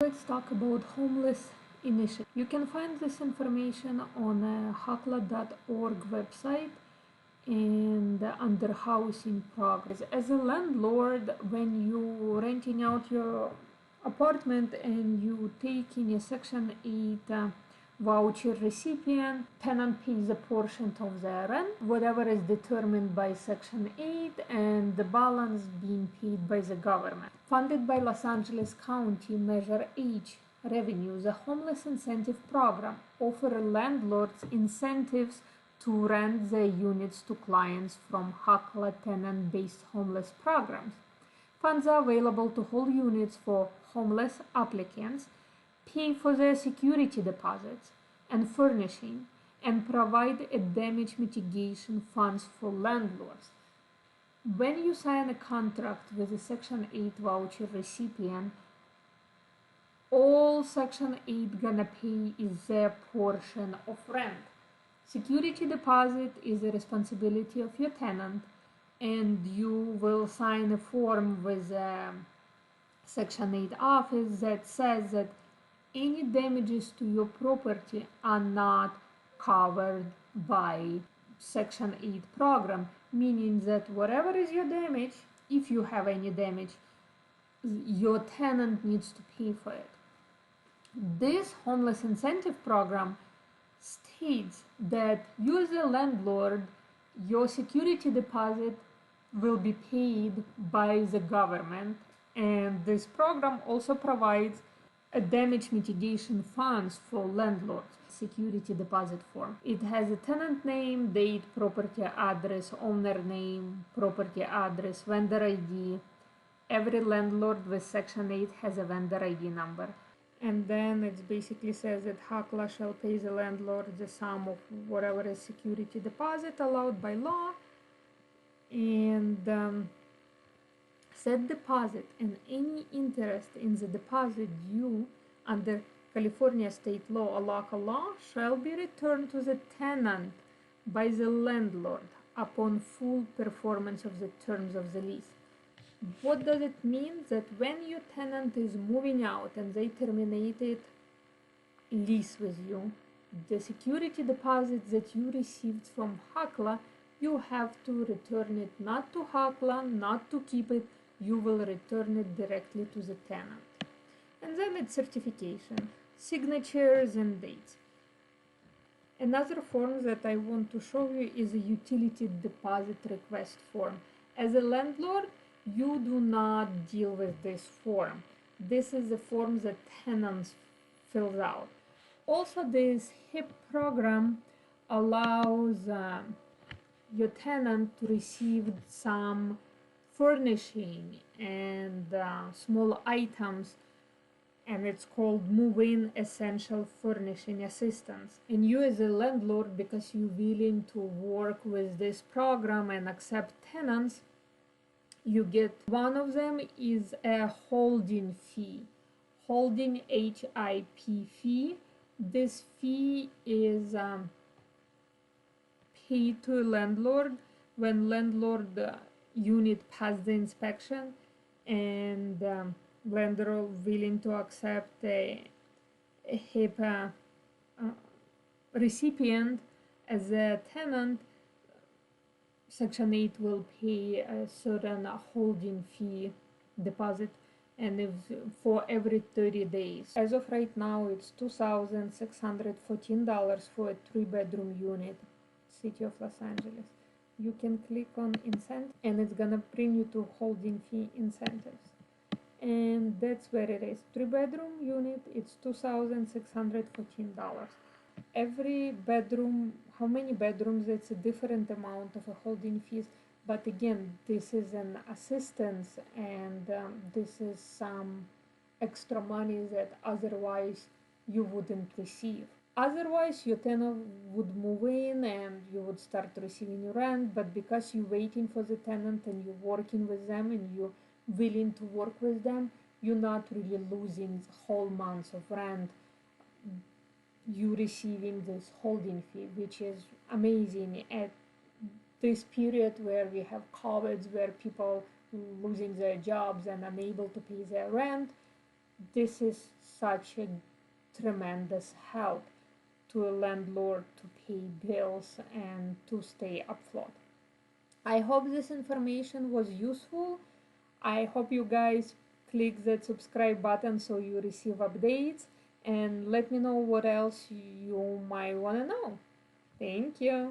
Let's talk about homeless initiative. You can find this information on HACLA.org website and under housing progress. As a landlord, when you renting out your apartment and you take in a Section 8 voucher recipient, tenant pays a portion of the rent, whatever is determined by Section 8, and the balance being paid by the government. Funded by Los Angeles County Measure H revenue, the Homeless Incentive Program offers landlords incentives to rent their units to clients from HACLA tenant-based homeless programs. Funds are available to hold units for homeless applicants, pay for their security deposits and furnishing, and provide a damage mitigation funds for landlords. When you sign a contract with a Section 8 voucher recipient, all Section 8 gonna pay is their portion of rent. Security deposit is the responsibility of your tenant, and you will sign a form with the Section 8 office that says that any damages to your property are not covered by Section 8 program, meaning that whatever is your damage, if you have any damage, your tenant needs to pay for it. This homeless incentive program states that you as a landlord, your security deposit will be paid by the government, and this program also provides a damage mitigation funds for landlords. Security deposit form. It has a tenant name, date, property address, owner name, property address, vendor ID. Every landlord with Section 8 has a vendor ID number. And then it basically says that HACLA shall pay the landlord the sum of whatever is security deposit allowed by law, and said deposit and any interest in the deposit due under California state law or local law shall be returned to the tenant by the landlord upon full performance of the terms of the lease. What does it mean? That when your tenant is moving out and they terminated lease with you, the security deposit that you received from HACLA, you have to return it not to HACLA, not to keep it, you will return it directly to the tenant. And then it's certification, signatures and dates. Another form that I want to show you is a utility deposit request form. As a landlord, you do not deal with this form. This is the form that tenants fills out. Also, this HIP program allows your tenant to receive some furnishing and small items, and it's called move-in essential furnishing assistance. And you as a landlord, because you're willing to work with this program and accept tenants, you get one of them is a holding fee, holding HIP fee. This fee is paid to a landlord when landlord unit pass the inspection and landlord willing to accept a HIP recipient as a tenant. Section 8 will pay a certain holding fee deposit, and if for every 30 days. As of right now, it's $2,614 for a 3-bedroom unit, City of Los Angeles. You can click on incentives and it's gonna bring you to holding fee incentives, and that's where it is. 3-bedroom unit, it's $2,614. Every bedroom, how many bedrooms, it's a different amount of a holding fees, but again, this is an assistance, and this is some extra money that otherwise you wouldn't receive. Otherwise, your tenant would move in and you would start receiving your rent, but because you're waiting for the tenant and you're working with them and you're willing to work with them, you're not really losing whole months of rent. You receiving this holding fee, which is amazing at this period where we have COVID, where people losing their jobs and unable to pay their rent. This is such a tremendous help to a landlord to pay bills and to stay afloat. I hope this information was useful. I hope you guys click that subscribe button so you receive updates, and let me know what else you might want to know. Thank you.